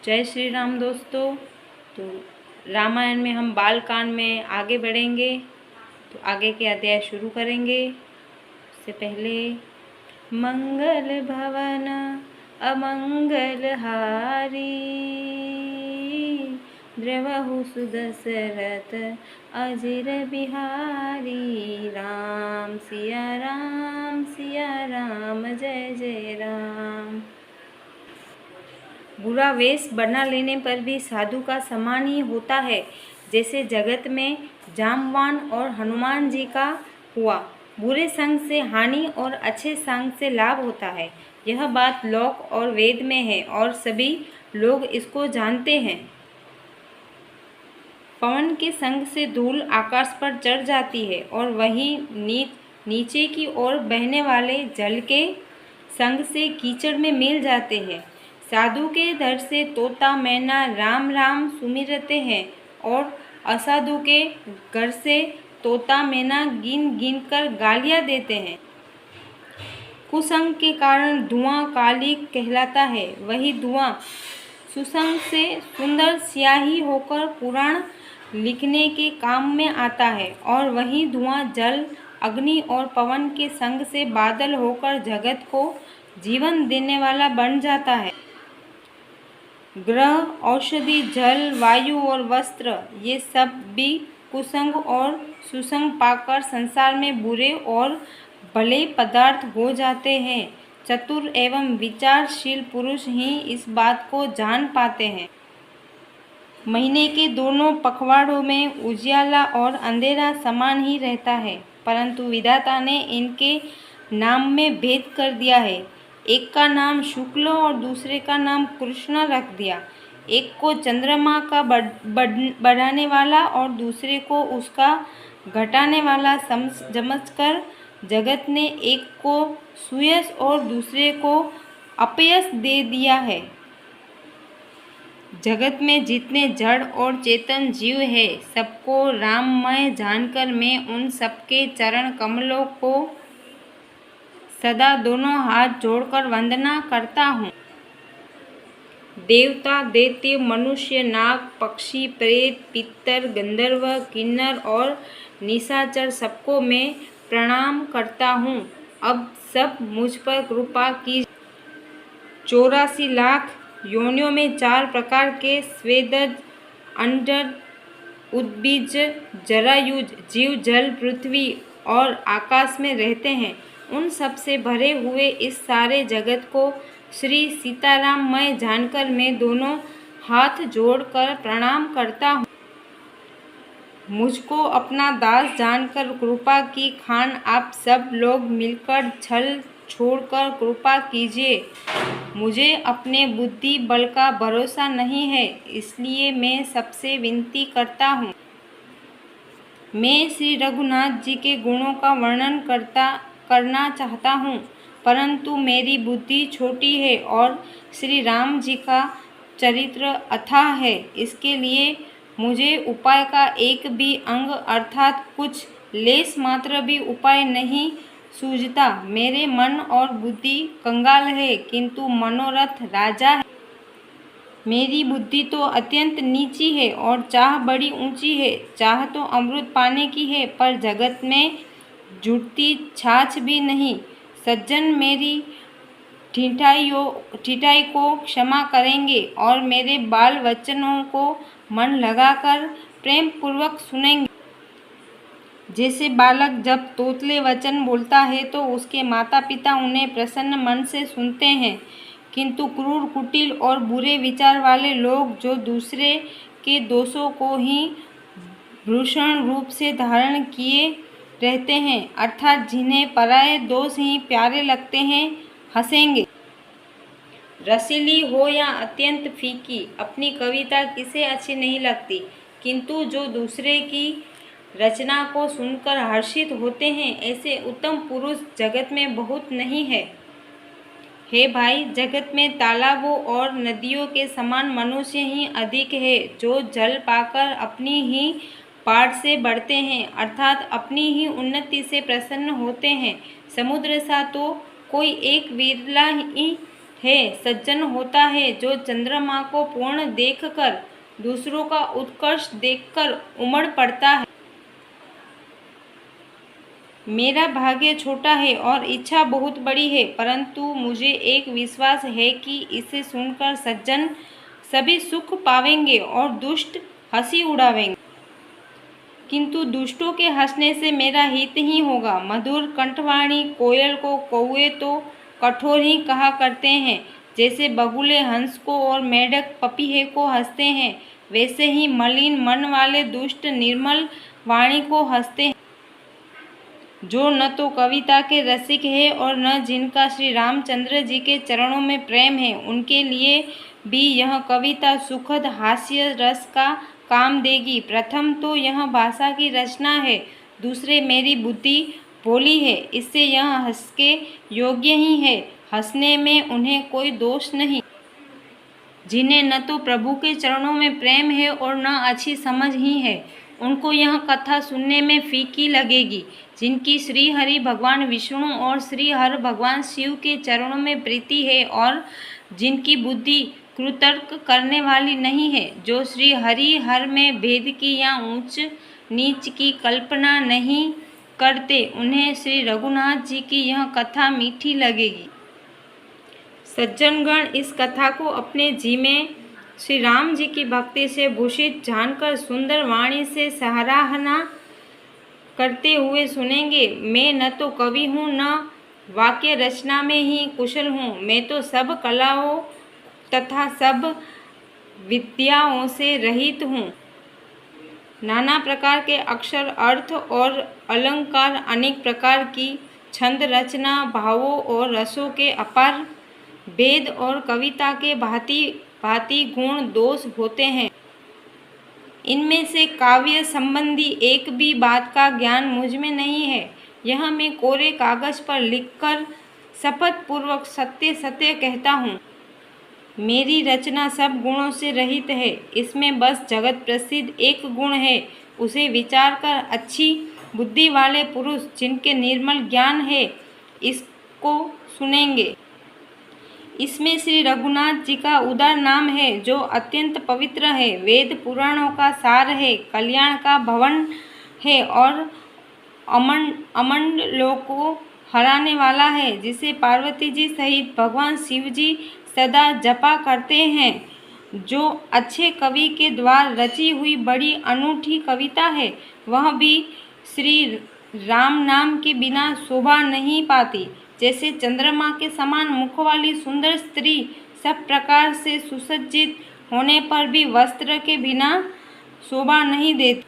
जय श्री राम दोस्तों। तो रामायण में हम बालकांड में आगे बढ़ेंगे। तो आगे के अध्याय शुरू करेंगे। उससे पहले मंगल भवन अमंगल हारी, द्रवहु सुदशरथ अजिर बिहारी। राम सिया राम जय जय राम। बुरा वेश बना लेने पर भी साधु का समान ही होता है, जैसे जगत में जामवान और हनुमान जी का हुआ। बुरे संग से हानि और अच्छे संग से लाभ होता है। यह बात लोक और वेद में है और सभी लोग इसको जानते हैं। पवन के संग से धूल आकाश पर चढ़ जाती है और वही नीचे की ओर बहने वाले जल के संग से कीचड़ में मिल जाते हैं। साधु के दर से तोता मैना राम राम सुमिरते हैं और असाधु के घर से तोता मैना गिन गिन कर गालियाँ देते हैं। कुसंग के कारण धुआं काली कहलाता है, वही धुआं सुसंग से सुंदर स्याही होकर पुराण लिखने के काम में आता है और वही धुआं जल अग्नि और पवन के संग से बादल होकर जगत को जीवन देने वाला बन जाता है। ग्रह, औषधि, जल, वायु और वस्त्र, ये सब भी कुसंग और सुसंग पाकर संसार में बुरे और भले पदार्थ हो जाते हैं। चतुर एवं विचारशील पुरुष ही इस बात को जान पाते हैं। महीने के दोनों पखवाड़ों में उजियाला और अंधेरा समान ही रहता है, परंतु विधाता ने इनके नाम में भेद कर दिया है। एक का नाम शुक्ल और दूसरे का नाम कृष्ण रख दिया। एक को चंद्रमा का बढ़ाने वाला और दूसरे को उसका घटाने वाला समझकर जगत ने एक को सुयश और दूसरे को अपयश दे दिया है। जगत में जितने जड़ और चेतन जीव है, सबको राममय जानकर मैं उन सबके चरण कमलों को सदा दोनों हाथ जोड़कर वंदना करता हूँ। देवता, दैत्य, मनुष्य, नाग, पक्षी, प्रेत, पितर, गंधर्व, किन्नर और निशाचर सबको मैं प्रणाम करता हूँ। अब सब मुझ पर कृपा की। 84 लाख योनियों में 4 प्रकार के स्वेदज, अंडर, उद्बीज, जरायुज जीव जल, पृथ्वी और आकाश में रहते हैं। उन सब से भरे हुए इस सारे जगत को श्री सीताराम मैं जानकर मैं दोनों हाथ जोड़कर प्रणाम करता हूँ। मुझको अपना दास जानकर कृपा की खान आप सब लोग मिलकर छल छोड़कर कृपा कीजिए। मुझे अपने बुद्धि बल का भरोसा नहीं है, इसलिए मैं सबसे विनती करता हूँ। मैं श्री रघुनाथ जी के गुणों का वर्णन करना चाहता हूँ, परंतु मेरी बुद्धि छोटी है और श्री राम जी का चरित्र अथाह है। इसके लिए मुझे उपाय का एक भी अंग अर्थात कुछ लेस मात्र भी उपाय नहीं सूझता। मेरे मन और बुद्धि कंगाल है, किंतु मनोरथ राजा है। मेरी बुद्धि तो अत्यंत नीची है और चाह बड़ी ऊंची है। चाह तो अमृत पाने की है, पर जगत में जुटती छाछ भी नहीं। सज्जन मेरी ठिठाई को क्षमा करेंगे और मेरे बाल वचनों को मन लगाकर प्रेम पूर्वक सुनेंगे। जैसे बालक जब तोतले वचन बोलता है तो उसके माता पिता उन्हें प्रसन्न मन से सुनते हैं, किंतु क्रूर, कुटिल और बुरे विचार वाले लोग जो दूसरे के दोषों को ही भूषण रूप से धारण किए रहते हैं, अर्थात जिन्हें पराये दोष ही प्यारे लगते हैं, हंसेंगे। रसीली हो या अत्यंत फीकी, अपनी कविता किसे अच्छी नहीं लगती, किंतु जो दूसरे की रचना को सुनकर हर्षित होते हैं, ऐसे उत्तम पुरुष जगत में बहुत नहीं है। हे भाई, जगत में तालाबों और नदियों के समान मनुष्य ही अधिक है, जो जल पाकर अपनी ही पार से बढ़ते हैं, अर्थात अपनी ही उन्नति से प्रसन्न होते हैं। समुद्र सा तो कोई एक विरला ही है। सज्जन होता है जो चंद्रमा को पूर्ण देखकर दूसरों का उत्कर्ष देखकर उमड़ पड़ता है। मेरा भाग्य छोटा है और इच्छा बहुत बड़ी है, परंतु मुझे एक विश्वास है कि इसे सुनकर सज्जन सभी सुख पावेंगे और दुष्ट हंसी उड़ावेंगे, किंतु दुष्टों के हंसने से मेरा हित ही होगा। मधुर कंठवाणी कोयल को कौवे तो कठोर ही कहा करते हैं। जैसे बगुले हंस को और मेढक पपीहे को हंसते हैं, वैसे ही मलिन मन वाले दुष्ट निर्मल वाणी को हंसते हैं। जो न तो कविता के रसिक है और न जिनका श्री रामचंद्र जी के चरणों में प्रेम है, उनके लिए भी यह कविता सुखद हास्य रस का काम देगी। प्रथम तो यह भाषा की रचना है, दूसरे मेरी बुद्धि भोली है, इससे यह हंस के योग्य ही है। हंसने में उन्हें कोई दोष नहीं। जिन्हें न तो प्रभु के चरणों में प्रेम है और न अच्छी समझ ही है, उनको यह कथा सुनने में फीकी लगेगी। जिनकी श्री हरि भगवान विष्णु और श्री हर भगवान शिव के चरणों में प्रीति है और जिनकी बुद्धि कुतर्क करने वाली नहीं है, जो श्री हरि हर में भेद की या ऊंच नीच की कल्पना नहीं करते, उन्हें श्री रघुनाथ जी की यह कथा मीठी लगेगी। सज्जनगण इस कथा को अपने जी में श्री राम जी की भक्ति से भूषित जानकर सुंदर वाणी से सराहना करते हुए सुनेंगे। मैं न तो कवि हूँ, न वाक्य रचना में ही कुशल हूँ, मैं तो सब कलाओं तथा सब विद्याओं से रहित हूँ। नाना प्रकार के अक्षर, अर्थ और अलंकार, अनेक प्रकार की छंद रचना, भावों और रसों के अपार वेद और कविता के भांति भांति गुण दोष होते हैं। इनमें से काव्य संबंधी एक भी बात का ज्ञान मुझ में नहीं है। यह मैं कोरे कागज पर लिखकर शपथ पूर्वक सत्य सत्य कहता हूँ। मेरी रचना सब गुणों से रहित है। इसमें बस जगत प्रसिद्ध एक गुण है, उसे विचार कर अच्छी बुद्धि वाले पुरुष जिनके निर्मल ज्ञान है, इसको सुनेंगे। इसमें श्री रघुनाथ जी का उदार नाम है, जो अत्यंत पवित्र है, वेद पुराणों का सार है, कल्याण का भवन है और अमंडलों को हराने वाला है, जिसे पार्वती जी सहित भगवान शिव जी सदा जपा करते हैं। जो अच्छे कवि के द्वारा रची हुई बड़ी अनूठी कविता है, वह भी श्री राम नाम के बिना शोभा नहीं पाती। जैसे चंद्रमा के समान मुख वाली सुंदर स्त्री सब प्रकार से सुसज्जित होने पर भी वस्त्र के बिना शोभा नहीं देती,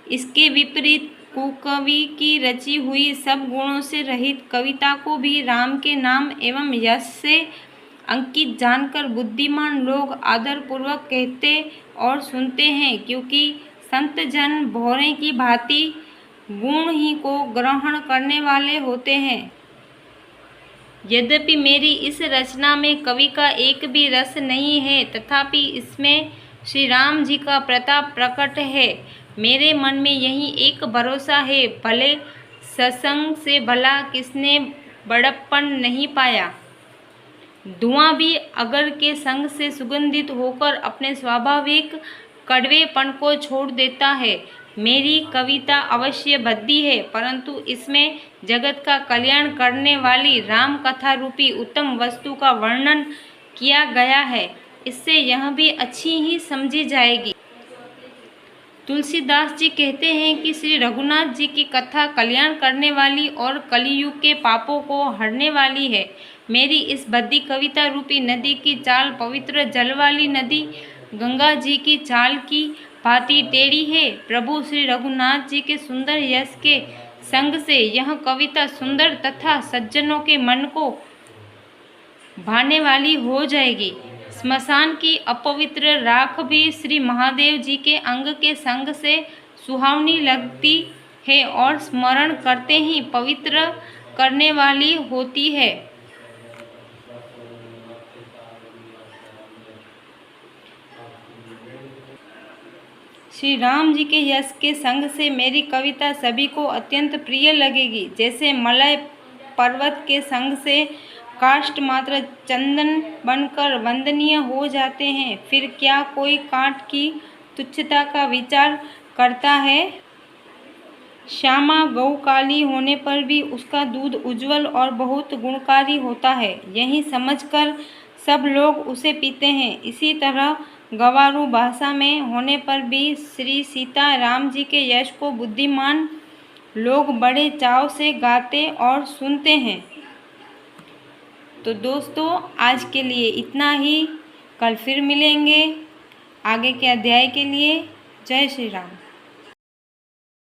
इसके विपरीत कुकवि की रची हुई सब गुणों से रहित कविता को भी राम के नाम एवं यश से अंकित जानकर बुद्धिमान लोग आदरपूर्वक कहते और सुनते हैं, क्योंकि संत जन भौरे की भांति गुण ही को ग्रहण करने वाले होते हैं। यद्यपि मेरी इस रचना में कवि का एक भी रस नहीं है, तथापि इसमें श्री राम जी का प्रताप प्रकट है। मेरे मन में यही एक भरोसा है, भले सत्संग से भला किसने बड़प्पन नहीं पाया। धुआं भी अगर के संग से सुगंधित होकर अपने स्वाभाविक कड़वेपन को छोड़ देता है। मेरी कविता अवश्य भद्दी है, परंतु इसमें जगत का कल्याण करने वाली राम कथा रूपी उत्तम वस्तु का वर्णन किया गया है, इससे यह भी अच्छी ही समझी जाएगी। तुलसीदास जी कहते हैं कि श्री रघुनाथ जी की कथा कल्याण करने वाली और कलियुग के पापों को हरने वाली है। मेरी इस भद्दी कविता रूपी नदी की चाल पवित्र जल वाली नदी गंगा जी की चाल की भांति टेढ़ी है। प्रभु श्री रघुनाथ जी के सुंदर यश के संग से यह कविता सुंदर तथा सज्जनों के मन को भाने वाली हो जाएगी। स्मशान की अपवित्र राख भी श्री महादेव जी के अंग के संग से सुहावनी लगती है और स्मरण करते ही पवित्र करने वाली होती है। श्री राम जी के यश के संग से मेरी कविता सभी को अत्यंत प्रिय लगेगी। जैसे मलय पर्वत के संग से काष्ठ मात्र चंदन बनकर वंदनीय हो जाते हैं, फिर क्या कोई काठ की तुच्छता का विचार करता है? श्यामा गौ काली होने पर भी उसका दूध उज्जवल और बहुत गुणकारी होता है, यही समझकर सब लोग उसे पीते हैं। इसी तरह गंवारू भाषा में होने पर भी श्री सीता राम जी के यश को बुद्धिमान लोग बड़े चाव से गाते और सुनते हैं। तो दोस्तों, आज के लिए इतना ही। कल फिर मिलेंगे आगे के अध्याय के लिए। जय श्री राम।